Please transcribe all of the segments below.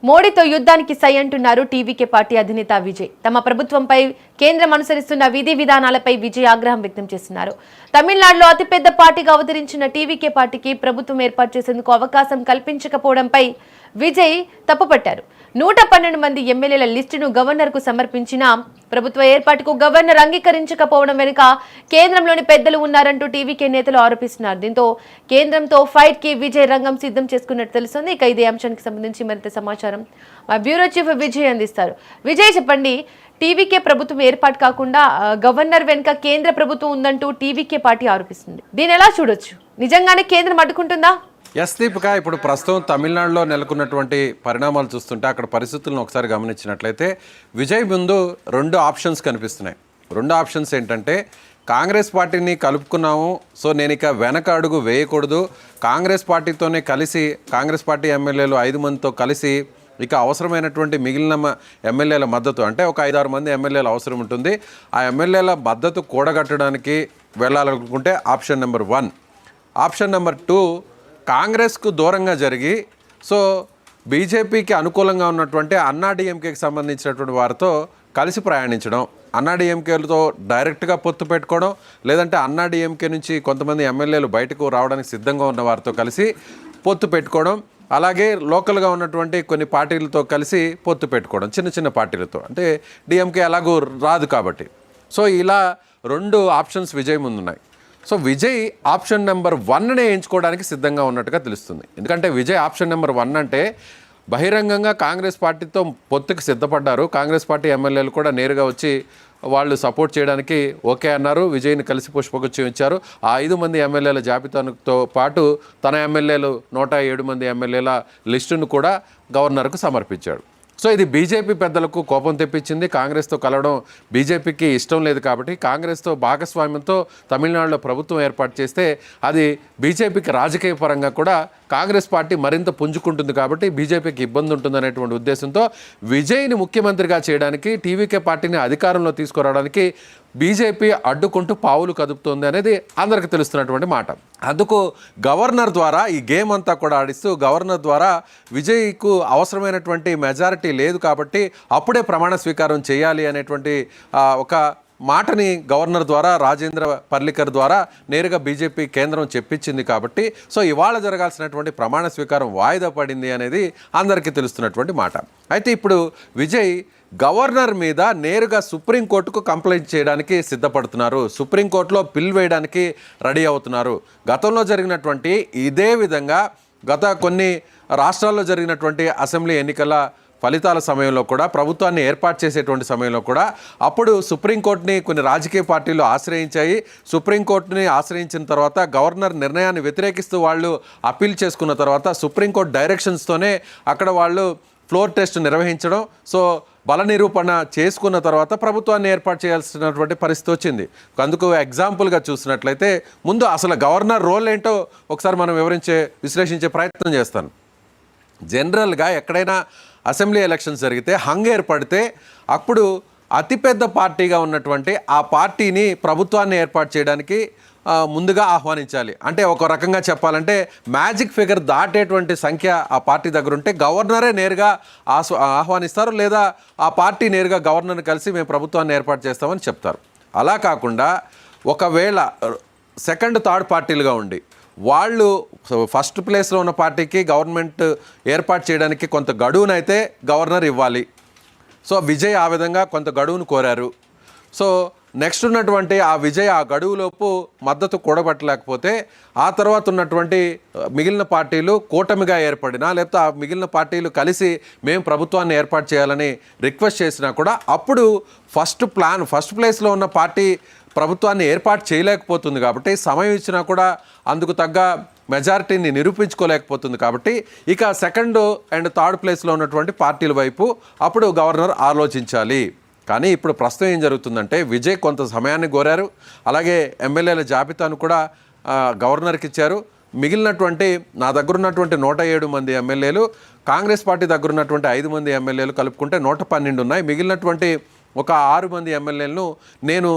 మోడీతో యుద్ధానికి సై అంటున్నారు టీవీకే పార్టీ అధినేత విజయ్. తమ ప్రభుత్వంపై కేంద్రం అనుసరిస్తున్న విధి విధానాలపై విజయ్ ఆగ్రహం వ్యక్తం చేస్తున్నారు. తమిళనాడులో అతిపెద్ద పార్టీగా అవతరించిన టీవీకే పార్టీకి ప్రభుత్వం ఏర్పాటు చేసేందుకు అవకాశం కల్పించకపోవడంపై విజయ్ తప్పుపట్టారు. 112 మంది ఎమ్మెల్యేల లిస్టును గవర్నర్కు సమర్పించిన ప్రభుత్వ ఏర్పాటుకు గవర్నర్ అంగీకరించకపోవడం వెనుక కేంద్రంలోని పెద్దలు ఉన్నారంటూ టీవీకే నేతలు ఆరోపిస్తున్నారు. దీంతో కేంద్రంతో ఫైట్ కి విజయ్ రంగం సిద్ధం చేసుకున్నట్టు తెలుస్తుంది. ఇక ఇదే అంశానికి సంబంధించి మరింత సమాచారం మా బ్యూరో చీఫ్ విజయ్ అందిస్తారు. విజయ్, చెప్పండి, టీవీకే ప్రభుత్వం ఏర్పాటు కాకుండా గవర్నర్ వెనుక కేంద్ర ప్రభుత్వం ఉందంటూ టీవీకే పార్టీ ఆరోపిస్తుంది. దీన్ని ఎలా చూడొచ్చు? నిజంగానే కేంద్రం అడ్డుకుంటుందా? ఎస్ దీపిక, ఇప్పుడు ప్రస్తుతం తమిళనాడులో నెలకొన్నటువంటి పరిణామాలు చూస్తుంటే అక్కడ పరిస్థితులను ఒకసారి గమనించినట్లయితే విజయ్ ముందు 2 ఆప్షన్స్ కనిపిస్తున్నాయి. 2 ఆప్షన్స్ ఏంటంటే, కాంగ్రెస్ పార్టీని కలుపుకున్నాము, సో నేను ఇక వెనక అడుగు వేయకూడదు, కాంగ్రెస్ పార్టీతోనే కలిసి కాంగ్రెస్ పార్టీ ఎమ్మెల్యేలు 5 మందితో కలిసి ఇక అవసరమైనటువంటి మిగిలిన ఎమ్మెల్యేల మద్దతు, అంటే ఒక 5-6 మంది ఎమ్మెల్యేలు అవసరం ఉంటుంది, ఆ ఎమ్మెల్యేల మద్దతు కూడగట్టడానికి వెళ్ళాలనుకుంటే ఆప్షన్ నెంబర్ 1. ఆప్షన్ నెంబర్ 2, కాంగ్రెస్కు దూరంగా జరిగి సో బీజేపీకి అనుకూలంగా ఉన్నటువంటి అన్నాడీఎంకేకి సంబంధించినటువంటి వారితో కలిసి ప్రయాణించడం, అన్నాడీఎంకేలతో డైరెక్ట్గా పొత్తు పెట్టుకోవడం, లేదంటే అన్నాడీఎంకే నుంచి కొంతమంది ఎమ్మెల్యేలు బయటకు రావడానికి సిద్ధంగా ఉన్న వారితో కలిసి పొత్తు పెట్టుకోవడం, అలాగే లోకల్గా ఉన్నటువంటి కొన్ని పార్టీలతో కలిసి పొత్తు పెట్టుకోవడం, చిన్న చిన్న పార్టీలతో, అంటే డిఎంకే అలాగూ రాదు కాబట్టి. సో ఇలా 2 ఆప్షన్స్ విజయ్ ముందున్నాయి. సో విజయ్ ఆప్షన్ నెంబర్ 1నే ఎంచుకోవడానికి సిద్ధంగా ఉన్నట్టుగా తెలుస్తుంది. ఎందుకంటే విజయ్ ఆప్షన్ నెంబర్ 1 అంటే బహిరంగంగా కాంగ్రెస్ పార్టీతో పొత్తుకు సిద్ధపడ్డారు. కాంగ్రెస్ పార్టీ ఎమ్మెల్యేలు కూడా నేరుగా వచ్చి వాళ్ళు సపోర్ట్ చేయడానికి ఓకే అన్నారు. విజయ్ని కలిసి పుష్పగుచ్చం ఇచ్చారు. ఆ 5 మంది ఎమ్మెల్యేల జాబితాతో పాటు తన ఎమ్మెల్యేలు 107 మంది ఎమ్మెల్యేల లిస్టును కూడా గవర్నర్కు సమర్పించాడు. సో ఇది బీజేపీ పెద్దలకు కోపం తెప్పించింది. కాంగ్రెస్తో కలవడం బీజేపీకి ఇష్టం లేదు కాబట్టి కాంగ్రెస్తో భాగస్వామ్యంతో తమిళనాడులో ప్రభుత్వం ఏర్పాటు చేస్తే అది బీజేపీకి రాజకీయ పరంగా కూడా కాంగ్రెస్ పార్టీ మరింత పుంజుకుంటుంది కాబట్టి బీజేపీకి ఇబ్బంది ఉంటుందనేటువంటి ఉద్దేశంతో విజయ్ని ముఖ్యమంత్రిగా చేయడానికి, టీవీకే పార్టీని అధికారంలో తీసుకురావడానికి బీజేపీ అడ్డుకుంటూ పావులు కదుపుతోంది అనేది అందరికీ తెలుస్తున్నటువంటి మాట. అందుకు గవర్నర్ ద్వారా ఈ గేమ్ అంతా కూడా ఆడిస్తూ గవర్నర్ ద్వారా విజయ్కు అవసరమైనటువంటి మెజారిటీ లేదు కాబట్టి అప్పుడే ప్రమాణ స్వీకారం చేయాలి అనేటువంటి ఒక మాటని గవర్నర్ ద్వారా, రాజేంద్ర పర్లికర్ ద్వారా నేరుగా బీజేపీ కేంద్రం చెప్పించింది కాబట్టి సో ఇవాళ జరగాల్సినటువంటి ప్రమాణ స్వీకారం వాయిదా పడింది అనేది అందరికీ తెలుస్తున్నటువంటి మాట. అయితే ఇప్పుడు విజయ్ గవర్నర్ మీద నేరుగా సుప్రీంకోర్టుకు కంప్లైంట్ చేయడానికి సిద్ధపడుతున్నారు. సుప్రీంకోర్టులో పిల్ వేయడానికి రెడీ అవుతున్నారు. గతంలో జరిగినటువంటి ఇదే విధంగా గత కొన్ని రాష్ట్రాల్లో జరిగినటువంటి అసెంబ్లీ ఎన్నికల ఫలితాల సమయంలో కూడా, ప్రభుత్వాన్ని ఏర్పాటు చేసేటువంటి సమయంలో కూడా అప్పుడు సుప్రీంకోర్టుని కొన్ని రాజకీయ పార్టీలు ఆశ్రయించాయి. సుప్రీంకోర్టుని ఆశ్రయించిన తర్వాత గవర్నర్ నిర్ణయాన్ని వ్యతిరేకిస్తూ వాళ్ళు అప్పీల్ చేసుకున్న తర్వాత సుప్రీంకోర్టు డైరెక్షన్స్తోనే అక్కడ వాళ్ళు ఫ్లోర్ టెస్ట్ నిర్వహించడం, సో బల నిరూపణ చేసుకున్న తర్వాత ప్రభుత్వాన్ని ఏర్పాటు చేయాల్సినటువంటి పరిస్థితి వచ్చింది. అందుకు ఎగ్జాంపుల్గా చూసినట్లయితే ముందు అసలు గవర్నర్ రోల్ ఏంటో ఒకసారి మనం విశ్లేషించే ప్రయత్నం చేస్తాను. జనరల్గా ఎక్కడైనా అసెంబ్లీ ఎలక్షన్స్ జరిగితే హంగ్ ఏర్పడితే అప్పుడు అతిపెద్ద పార్టీగా ఉన్నటువంటి ఆ పార్టీని ప్రభుత్వాన్ని ఏర్పాటు చేయడానికి ముందుగా ఆహ్వానించాలి. అంటే ఒక రకంగా చెప్పాలంటే మ్యాజిక్ ఫిగర్ దాటేటువంటి సంఖ్య ఆ పార్టీ దగ్గర ఉంటే గవర్నరే నేరుగా ఆహ్వానిస్తారు, లేదా ఆ పార్టీ నేరుగా గవర్నర్ని కలిసి మేము ప్రభుత్వాన్ని ఏర్పాటు చేస్తామని చెప్తారు. అలా కాకుండా ఒకవేళ సెకండ్, థర్డ్ పార్టీలుగా ఉండి వాళ్ళు ఫస్ట్ ప్లేస్లో ఉన్న పార్టీకి గవర్నమెంట్ ఏర్పాటు చేయడానికి కొంత గడువునైతే గవర్నర్ ఇవ్వాలి. సో విజయ్ ఆ విధంగా కొంత గడువును కోరారు. సో నెక్స్ట్ ఉన్నటువంటి ఆ విజయ్ ఆ గడువులోపు మద్దతు కూడబట్టలేకపోతే ఆ తర్వాత ఉన్నటువంటి మిగిలిన పార్టీలు కూటమిగా ఏర్పడినా, లేకపోతే ఆ మిగిలిన పార్టీలు కలిసి మేము ప్రభుత్వాన్ని ఏర్పాటు చేయాలని రిక్వెస్ట్ చేసినా కూడా అప్పుడు ఫస్ట్ ప్లేస్లో ఉన్న పార్టీ ప్రభుత్వాన్ని ఏర్పాటు చేయలేకపోతుంది కాబట్టి, సమయం ఇచ్చినా కూడా అందుకు తగ్గ మెజారిటీని నిరూపించుకోలేకపోతుంది కాబట్టి ఇక సెకండ్ అండ్ థర్డ్ ప్లేస్లో ఉన్నటువంటి పార్టీల వైపు అప్పుడు గవర్నర్ ఆలోచించాలి. కానీ ఇప్పుడు ప్రస్తుతం ఏం జరుగుతుందంటే విజయ్ కొంత సమయాన్ని కోరారు, అలాగే ఎమ్మెల్యేల జాబితాను కూడా గవర్నర్కి ఇచ్చారు. మిగిలినటువంటి నా దగ్గర ఉన్నటువంటి 107 మంది ఎమ్మెల్యేలు, కాంగ్రెస్ పార్టీ దగ్గర ఉన్నటువంటి 5 మంది ఎమ్మెల్యేలు కలుపుకుంటే 112 ఉన్నాయి. మిగిలినటువంటి ఒక 6 మంది ఎమ్మెల్యేలను నేను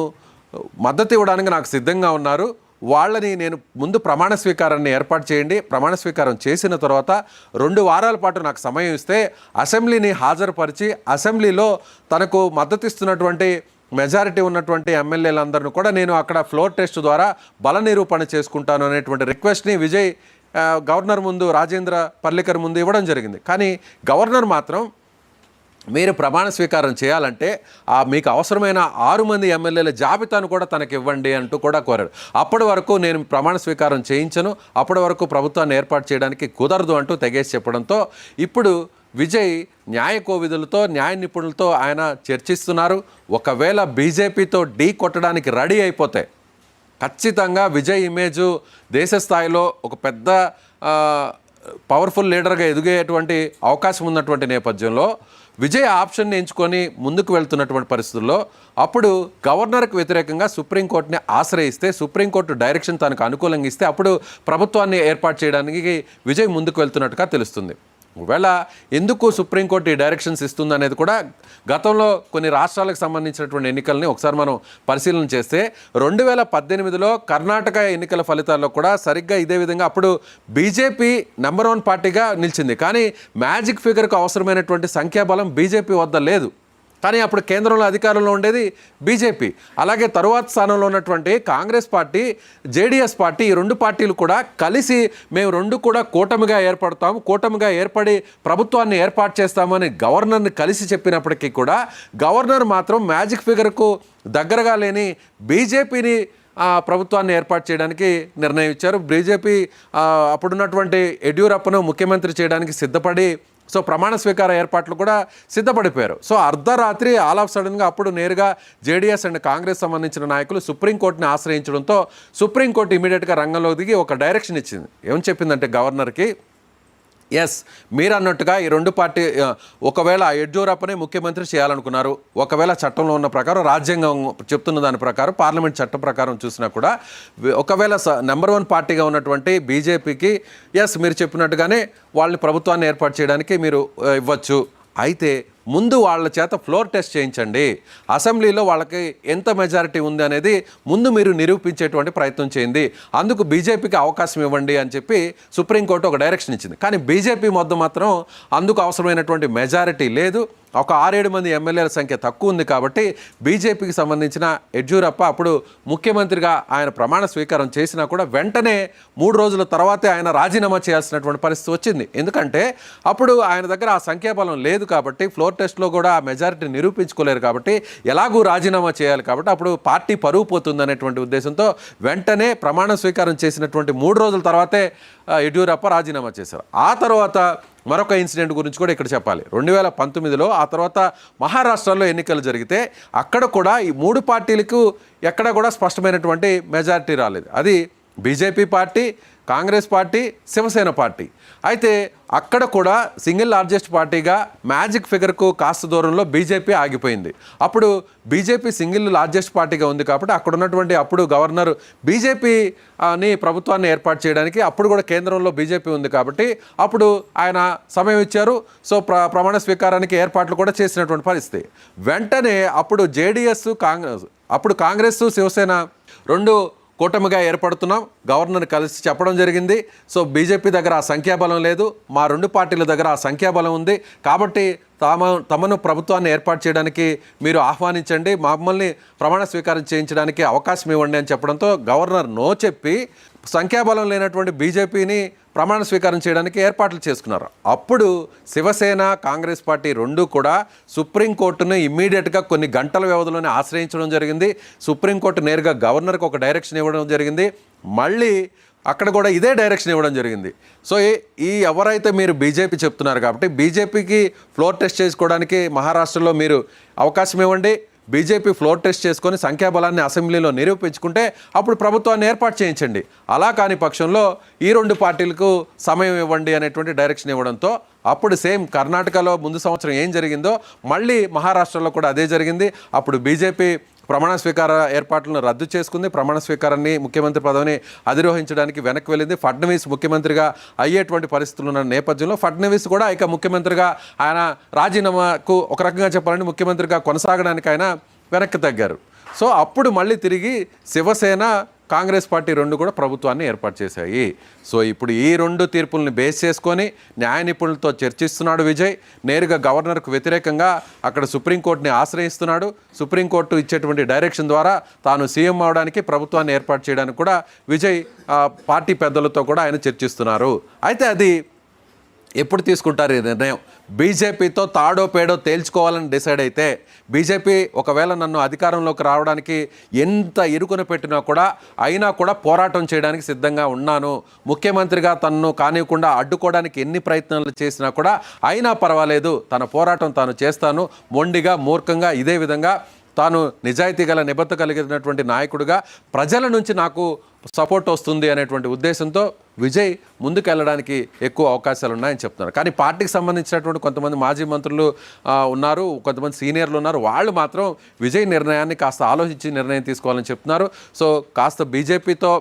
మద్దతు ఇవ్వడానికి నాకు సిద్ధంగా ఉన్నారు, వాళ్ళని నేను ముందు ప్రమాణ స్వీకారాన్ని ఏర్పాటు చేయండి, ప్రమాణ స్వీకారం చేసిన తర్వాత 2 వారాల పాటు నాకు సమయం ఇస్తే అసెంబ్లీని హాజరుపరిచి అసెంబ్లీలో తనకు మద్దతు ఇస్తున్నటువంటి మెజారిటీ ఉన్నటువంటి ఎమ్మెల్యేలందరినీ కూడా నేను అక్కడ ఫ్లోర్ టెస్ట్ ద్వారా బల నిరూపణ చేసుకుంటాను అనేటువంటి రిక్వెస్ట్ని విజయ్ గవర్నర్ ముందు, రాజేంద్ర పర్లికర్ ముందు ఇవ్వడం జరిగింది. కానీ గవర్నర్ మాత్రం మీరు ప్రమాణ స్వీకారం చేయాలంటే మీకు అవసరమైన 6 మంది ఎమ్మెల్యేల జాబితాను కూడా తనకి ఇవ్వండి అంటూ కూడా కోరాడు. అప్పటి వరకు నేను ప్రమాణ స్వీకారం చేయించను, అప్పటి వరకు ప్రభుత్వాన్ని ఏర్పాటు చేయడానికి కుదరదు అంటూ తెగేసి చెప్పడంతో ఇప్పుడు విజయ్ న్యాయ కోవిదులతో, న్యాయ నిపుణులతో ఆయన చర్చిస్తున్నారు. ఒకవేళ బీజేపీతో ఢీ కొట్టడానికి రెడీ అయిపోతే ఖచ్చితంగా విజయ్ ఇమేజు దేశ స్థాయిలో ఒక పెద్ద పవర్ఫుల్ లీడర్గా ఎదిగేటువంటి అవకాశం ఉన్నటువంటి నేపథ్యంలో విజయ్ ఆప్షన్ని ఎంచుకొని ముందుకు వెళ్తున్నటువంటి పరిస్థితుల్లో అప్పుడు గవర్నర్కు వ్యతిరేకంగా సుప్రీంకోర్టుని ఆశ్రయిస్తే, సుప్రీంకోర్టు డైరెక్షన్ తనకు అనుకూలంగా ఇస్తే అప్పుడు ప్రభుత్వాన్ని ఏర్పాటు చేయడానికి విజయ్ ముందుకు వెళ్తున్నట్టుగా తెలుస్తుంది. ఒకవేళ ఎందుకు సుప్రీంకోర్టు ఈ డైరెక్షన్స్ ఇస్తుంది అనేది కూడా గతంలో కొన్ని రాష్ట్రాలకు సంబంధించినటువంటి ఎన్నికల్ని ఒకసారి మనం పరిశీలన చేస్తే 2018లో కర్ణాటక ఎన్నికల ఫలితాల్లో కూడా సరిగ్గా ఇదే విధంగా అప్పుడు బీజేపీ నెంబర్ 1 పార్టీగా నిలిచింది. కానీ మ్యాజిక్ ఫిగర్కు అవసరమైనటువంటి సంఖ్యాబలం బీజేపీ వద్ద లేదు. కానీ అప్పుడు కేంద్రంలో అధికారంలో ఉండేది బీజేపీ. అలాగే తరువాత స్థానంలో ఉన్నటువంటి కాంగ్రెస్ పార్టీ, జేడీఎస్ పార్టీ, ఈ 2 పార్టీలు కూడా కలిసి మేము 2 కూడా కూటమిగా ఏర్పడతాము, కూటమిగా ఏర్పడి ప్రభుత్వాన్ని ఏర్పాటు చేస్తామని గవర్నర్ని కలిసి చెప్పినప్పటికీ కూడా గవర్నర్ మాత్రం మ్యాజిక్ ఫిగర్కు దగ్గరగా లేని బీజేపీని ప్రభుత్వాన్ని ఏర్పాటు చేయడానికి నిర్ణయం ఇచ్చారు. బీజేపీ అప్పుడున్నటువంటి యడ్యూరప్పను ముఖ్యమంత్రి చేయడానికి సిద్ధపడి ప్రమాణ స్వీకార ఏర్పాట్లు కూడా సిద్ధపడిపోయారు. అర్ధరాత్రి ఆల్ ఆఫ్ సడన్గా అప్పుడు నేరుగా జేడీఎస్ అండ్ కాంగ్రెస్ సంబంధించిన నాయకులు సుప్రీంకోర్టుని ఆశ్రయించడంతో సుప్రీంకోర్టు ఇమీడియట్గా రంగంలో దిగి ఒక డైరెక్షన్ ఇచ్చింది. ఏమని చెప్పిందంటే గవర్నర్కి, ఎస్ మీరు అన్నట్టుగా ఈ 2 పార్టీ ఒకవేళ యడ్యూరప్పనే ముఖ్యమంత్రి చేయాలనుకున్నారు, ఒకవేళ చట్టంలో ఉన్న ప్రకారం, రాజ్యాంగం చెప్తున్న దాని ప్రకారం, పార్లమెంట్ చట్టం ప్రకారం చూసినా కూడా ఒకవేళ నెంబర్ 1 పార్టీగా ఉన్నటువంటి బీజేపీకి ఎస్ మీరు చెప్పినట్టుగానే వాళ్ళని ప్రభుత్వాన్ని ఏర్పాటు చేయడానికి మీరు ఇవ్వచ్చు. అయితే ముందు వాళ్ళ చేత ఫ్లోర్ టెస్ట్ చేయించండి, అసెంబ్లీలో వాళ్ళకి ఎంత మెజారిటీ ఉంది అనేది ముందు మీరు నిరూపించేటువంటి ప్రయత్నం చేయండి, అందుకు బీజేపీకి అవకాశం ఇవ్వండి అని చెప్పి సుప్రీంకోర్టు ఒక డైరెక్షన్ ఇచ్చింది. కానీ బీజేపీ మొత్తం మాత్రం అందుకు అవసరమైనటువంటి మెజారిటీ లేదు, ఒక 6-7 మంది ఎమ్మెల్యేల సంఖ్య తక్కువ ఉంది. కాబట్టి బీజేపీకి సంబంధించిన యడ్యూరప్ప అప్పుడు ముఖ్యమంత్రిగా ఆయన ప్రమాణ స్వీకారం చేసినా కూడా వెంటనే 3 రోజుల తర్వాతే ఆయన రాజీనామా చేయాల్సినటువంటి పరిస్థితి వచ్చింది. ఎందుకంటే అప్పుడు ఆయన దగ్గర ఆ సంఖ్యాబలం లేదు కాబట్టి, ఫ్లోర్ టెస్ట్లో కూడా ఆ మెజారిటీ నిరూపించుకోలేరు కాబట్టి, ఎలాగూ రాజీనామా చేయాలి కాబట్టి అప్పుడు పార్టీ పరువు పోతుంది అనేటువంటి ఉద్దేశంతో వెంటనే ప్రమాణ స్వీకారం చేసినటువంటి 3 రోజుల తర్వాతే యడ్యూరప్ప రాజీనామా చేశారు. ఆ తర్వాత మరొక ఇన్సిడెంట్ గురించి కూడా ఇక్కడ చెప్పాలి. 2019లో ఆ తర్వాత మహారాష్ట్రలో ఎన్నికలు జరిగితే అక్కడ కూడా ఈ 3 పార్టీలకు ఎక్కడ కూడా స్పష్టమైనటువంటి మెజారిటీ రాలేదు. అది BJP party, Congress party, Shiv Sena party. అయితే అక్కడ కూడా సింగిల్ లార్జెస్ట్ పార్టీగా మ్యాజిక్ ఫిగర్కు కాస్త దూరంలో బీజేపీ ఆగిపోయింది. అప్పుడు బీజేపీ సింగిల్ లార్జెస్ట్ పార్టీగా ఉంది కాబట్టి అక్కడ ఉన్నటువంటి అప్పుడు గవర్నర్ బీజేపీని ప్రభుత్వాన్ని ఏర్పాటు చేయడానికి, అప్పుడు కూడా కేంద్రంలో బీజేపీ ఉంది కాబట్టి అప్పుడు ఆయన సమయం ఇచ్చారు. ప్రమాణ స్వీకారానికి ఏర్పాట్లు కూడా చేసినటువంటి పరిస్థితి. వెంటనే అప్పుడు జేడీఎస్, అప్పుడు కాంగ్రెస్, శివసేన 2 కూటమిగా ఏర్పడుతున్నాం, గవర్నర్ కలిసి చెప్పడం జరిగింది. బీజేపీ దగ్గర ఆ సంఖ్యాబలం లేదు, మా 2 పార్టీల దగ్గర ఆ సంఖ్యాబలం ఉంది కాబట్టి తమను ప్రభుత్వాన్ని ఏర్పాటు చేయడానికి మీరు ఆహ్వానించండి, మమ్మల్ని ప్రమాణ స్వీకారం చేయించడానికి అవకాశం ఇవ్వండి అని చెప్పడంతో గవర్నర్ నో చెప్పి సంఖ్యాబలం లేనటువంటి బీజేపీని ప్రమాణ స్వీకారం చేయడానికి ఏర్పాట్లు చేసుకున్నారు. అప్పుడు శివసేన, కాంగ్రెస్ పార్టీ 2 కూడా సుప్రీంకోర్టును ఇమ్మీడియట్గా కొన్ని గంటల వ్యవధిలోనే ఆశ్రయించడం జరిగింది. సుప్రీంకోర్టు నేరుగా గవర్నర్కి ఒక డైరెక్షన్ ఇవ్వడం జరిగింది. మళ్ళీ అక్కడ కూడా ఇదే డైరెక్షన్ ఇవ్వడం జరిగింది. ఎవరైతే మీరు బీజేపీ చెప్తున్నారు కాబట్టి బీజేపీకి ఫ్లోర్ టెస్ట్ చేసుకోవడానికి మహారాష్ట్రలో మీరు అవకాశం ఇవ్వండి, బీజేపీ ఫ్లోర్ టెస్ట్ చేసుకొని సంఖ్యాబలాన్ని అసెంబ్లీలో నిరూపించుకుంటే అప్పుడు ప్రభుత్వాన్ని ఏర్పాటు చేయించండి, అలా కాని పక్షంలో ఈ 2 పార్టీలకు సమయం ఇవ్వండి అనేటువంటి డైరెక్షన్ ఇవ్వడంతో అప్పుడు సేమ్ కర్ణాటకలో ముందు సంవత్సరం ఏం జరిగిందో మళ్ళీ మహారాష్ట్రలో కూడా అదే జరిగింది. అప్పుడు బీజేపీ ప్రమాణ స్వీకార ఏర్పాట్లను రద్దు చేసుకుంది, ప్రమాణ స్వీకారాన్ని, ముఖ్యమంత్రి పదవిని అధిరోహించడానికి వెనక్కి వెళ్ళింది. ఫడ్నవీస్ ముఖ్యమంత్రిగా అయ్యేటువంటి పరిస్థితులు ఉన్న నేపథ్యంలో ఫడ్నవీస్ కూడా ఇక ముఖ్యమంత్రిగా ఆయన రాజీనామాకు ఒక రకంగా చెప్పాలంటే ముఖ్యమంత్రిగా కొనసాగడానికి ఆయన వెనక్కి తగ్గారు. అప్పుడు మళ్ళీ తిరిగి శివసేన, కాంగ్రెస్ పార్టీ రెండు కూడా ప్రభుత్వాన్ని ఏర్పాటు చేశాయి. సో ఇప్పుడు ఈ రెండు తీర్పుల్ని బేస్ చేసుకొని న్యాయ నిపుణులతో చర్చిస్తున్నాడు విజయ్. నేరుగా గవర్నర్కు వ్యతిరేకంగా అక్కడ సుప్రీంకోర్టుని ఆశ్రయిస్తున్నాడు. సుప్రీంకోర్టు ఇచ్చేటువంటి డైరెక్షన్ ద్వారా తాను సీఎం అవడానికి, ప్రభుత్వాన్ని ఏర్పాటు చేయడానికి కూడా విజయ్ పార్టీ పెద్దలతో కూడా ఆయన చర్చిస్తున్నారు. అయితే అది ఎప్పుడు తీసుకుంటారు ఈ నిర్ణయం? బీజేపీతో తాడో పేడో తేల్చుకోవాలని డిసైడ్ అయితే, బీజేపీ ఒకవేళ నన్ను అధికారంలోకి రావడానికి ఎంత ఇరుకున పెట్టినా కూడా అయినా కూడా పోరాటం చేయడానికి సిద్ధంగా ఉన్నాను, ముఖ్యమంత్రిగా తనను కానివ్వకుండా అడ్డుకోవడానికి ఎన్ని ప్రయత్నాలు చేసినా కూడా అయినా పర్వాలేదు, తన పోరాటం తాను చేస్తాను, మొండిగా మూర్ఖంగా ఇదే విధంగా తాను నిజాయితీ గల నిబద్ధత కలిగినటువంటి నాయకుడిగా ప్రజల నుంచి నాకు సపోర్ట్ వస్తుంది అనేటువంటి ఉద్దేశంతో విజయ్ ముందుకెళ్ళడానికి ఎక్కువ అవకాశాలు ఉన్నాయని చెప్తున్నారు. కానీ పార్టీకి సంబంధించినటువంటి కొంతమంది మాజీ మంత్రులు ఉన్నారు, కొంతమంది సీనియర్లు ఉన్నారు. వాళ్ళు మాత్రం విజయ్ నిర్ణయాన్ని కాస్త ఆలోచించి నిర్ణయం తీసుకోవాలని చెప్తున్నారు. సో కాస్త బీజేపీతో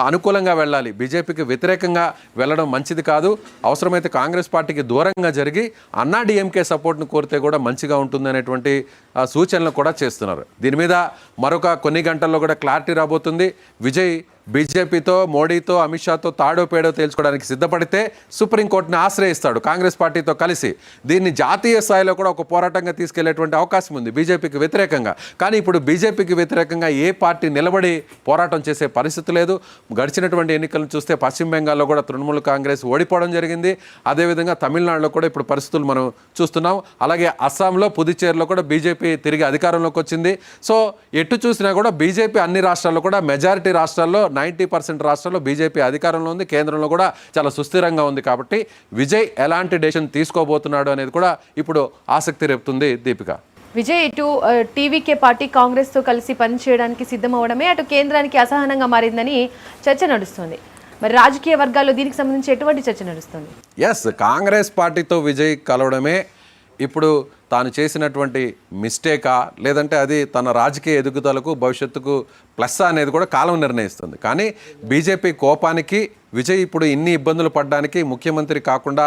అనుకూలంగా వెళ్ళాలి, బీజేపీకి వ్యతిరేకంగా వెళ్ళడం మంచిది కాదు, అవసరమైతే కాంగ్రెస్ పార్టీకి దూరంగా జరిగి అన్నా డిఎంకే సపోర్ట్ను కోరితే కూడా మంచిగా ఉంటుంది అనేటువంటి సూచనలు కూడా చేస్తున్నారు. దీని మీద మరొక కొన్ని గంటల్లో కూడా క్లారిటీ రాబోతుంది. విజయ్ బీజేపీతో, మోడీతో, అమిత్ షాతో తాడో పేడో తేల్చుకోవడానికి సిద్ధపడితే సుప్రీంకోర్టుని ఆశ్రయిస్తాడు కాంగ్రెస్ పార్టీతో కలిసి. దీన్ని జాతీయ స్థాయిలో కూడా ఒక పోరాటంగా తీసుకెళ్లేటువంటి అవకాశం ఉంది బీజేపీకి వ్యతిరేకంగా. కానీ ఇప్పుడు బీజేపీకి వ్యతిరేకంగా ఏ పార్టీ నిలబడి పోరాటం చేసే పరిస్థితి లేదు. గడిచినటువంటి ఎన్నికలను చూస్తే పశ్చిమ బెంగాల్లో కూడా తృణమూల్ కాంగ్రెస్ ఓడిపోవడం జరిగింది. అదేవిధంగా తమిళనాడులో కూడా ఇప్పుడు పరిస్థితులు మనం చూస్తున్నాం. అలాగే అస్సాంలో, పుదుచ్చేరిలో కూడా బీజేపీ తిరిగి అధికారంలోకి వచ్చింది. సో ఎటు చూసినా కూడా బీజేపీ అన్ని రాష్ట్రాల్లో కూడా, మెజారిటీ రాష్ట్రాల్లో 90% రాష్ట్రాల్లో బీజేపీ అధికారంలో ఉంది, కేంద్రంలో కూడా చాలా సుస్థిరంగా ఉంది. కాబట్టి విజయ్ ఎలాంటి డెసిషన్ తీసుకోబోతున్నాడు అనేది కూడా ఇప్పుడు ఆసక్తి రేపుతుంది. దీపిక, విజయ్ ఇటు టీవీకే పార్టీ కాంగ్రెస్తో కలిసి పనిచేయడానికి సిద్ధమవడమే అటు కేంద్రానికి అసహనంగా మారిందని చర్చ నడుస్తుంది. మరి రాజకీయ వర్గాల్లో దీనికి సంబంధించి ఎటువంటి చర్చ నడుస్తుంది? ఎస్, కాంగ్రెస్ పార్టీతో విజయ్ కలవడమే ఇప్పుడు తాను చేసినటువంటి మిస్టేకా, లేదంటే అది తన రాజకీయ ఎదుగుదలకు, భవిష్యత్తుకు ప్లస్ అనేది కూడా కాలం నిర్ణయిస్తుంది. కానీ బీజేపీ కోపానికి విజయ్ ఇప్పుడు ఇన్ని ఇబ్బందులు పడడానికి, ముఖ్యమంత్రి కాకుండా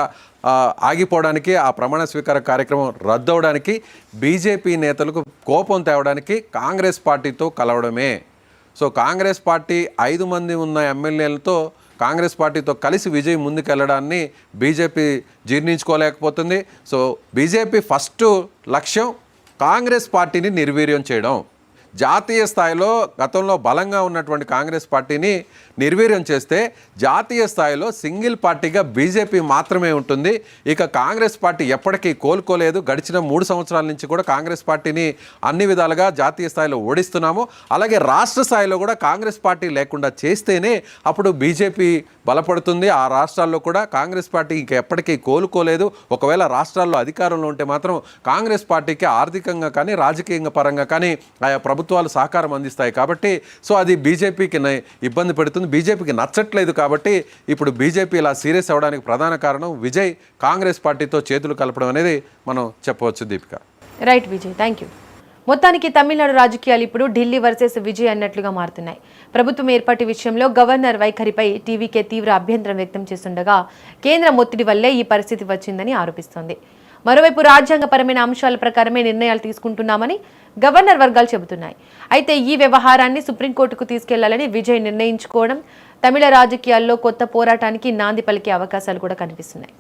ఆగిపోవడానికి, ఆ ప్రమాణ స్వీకార కార్యక్రమం రద్దవడానికి, బీజేపీ నేతలకు కోపం తేవడానికి కాంగ్రెస్ పార్టీతో కలవడమే. సో కాంగ్రెస్ పార్టీ 5 మంది ఉన్న ఎమ్మెల్యేలతో కాంగ్రెస్ పార్టీతో కలిసి విజయ్ ముందుకెళ్ళడాన్ని బీజేపీ జీర్ణించుకోలేకపోతుంది. సో బీజేపీ ఫస్ట్ లక్ష్యం కాంగ్రెస్ పార్టీని నిర్వీర్యం చేయడం. జాతీయ స్థాయిలో గతంలో బలంగా ఉన్నటువంటి కాంగ్రెస్ పార్టీని నిర్వీర్యం చేస్తే జాతీయ స్థాయిలో సింగిల్ పార్టీగా బీజేపీ మాత్రమే ఉంటుంది. ఇక కాంగ్రెస్ పార్టీ ఎప్పటికీ కోలుకోలేదు. గడిచిన 3 సంవత్సరాల నుంచి కూడా కాంగ్రెస్ పార్టీని అన్ని విధాలుగా జాతీయ స్థాయిలో ఓడిస్తున్నాము. అలాగే రాష్ట్ర స్థాయిలో కూడా కాంగ్రెస్ పార్టీ లేకుండా చేస్తేనే అప్పుడు బీజేపీ బలపడుతుంది. ఆ రాష్ట్రాల్లో కూడా కాంగ్రెస్ పార్టీ ఇంక ఎప్పటికీ కోలుకోలేదు. ఒకవేళ రాష్ట్రాల్లో అధికారంలో ఉంటే మాత్రం కాంగ్రెస్ పార్టీకి ఆర్థికంగా కానీ, రాజకీయంగా పరంగా కానీ ఆయా ప్రభుత్వాలు సహకారం అందిస్తాయి. కాబట్టి సో అది బీజేపీకి ఇబ్బంది పెడుతుంది, బీజేపీకి నచ్చట్లేదు. కాబట్టి ఇప్పుడు బీజేపీ ఇలా సీరియస్ అవ్వడానికి ప్రధాన కారణం విజయ్ కాంగ్రెస్ పార్టీతో చేతులు కలపడం అనేది మనం చెప్పవచ్చు. Deepika, right Vijay, thank you. మొత్తానికి తమిళనాడు రాజకీయాలు ఇప్పుడు ఢిల్లీ వర్సెస్ విజయ్ అన్నట్లుగా మారుతున్నాయి. ప్రభుత్వం ఏర్పాటు విషయంలో గవర్నర్ వైఖరిపై టీవీకే తీవ్ర అభ్యంతరం వ్యక్తం చేస్తుండగా కేంద్రం ఒత్తిడి వల్లే ఈ పరిస్థితి వచ్చిందని ఆరోపిస్తోంది. మరోవైపు రాజ్యాంగపరమైన అంశాల ప్రకారమే నిర్ణయాలు తీసుకుంటున్నామని గవర్నర్ వర్గాలు చెబుతున్నాయి. అయితే ఈ వ్యవహారాన్ని సుప్రీంకోర్టుకు తీసుకెళ్లాలని విజయ్ నిర్ణయించుకోవడం తమిళ రాజకీయాల్లో కొత్త పోరాటానికి నాంది పలికే అవకాశాలు కూడా కనిపిస్తున్నాయి.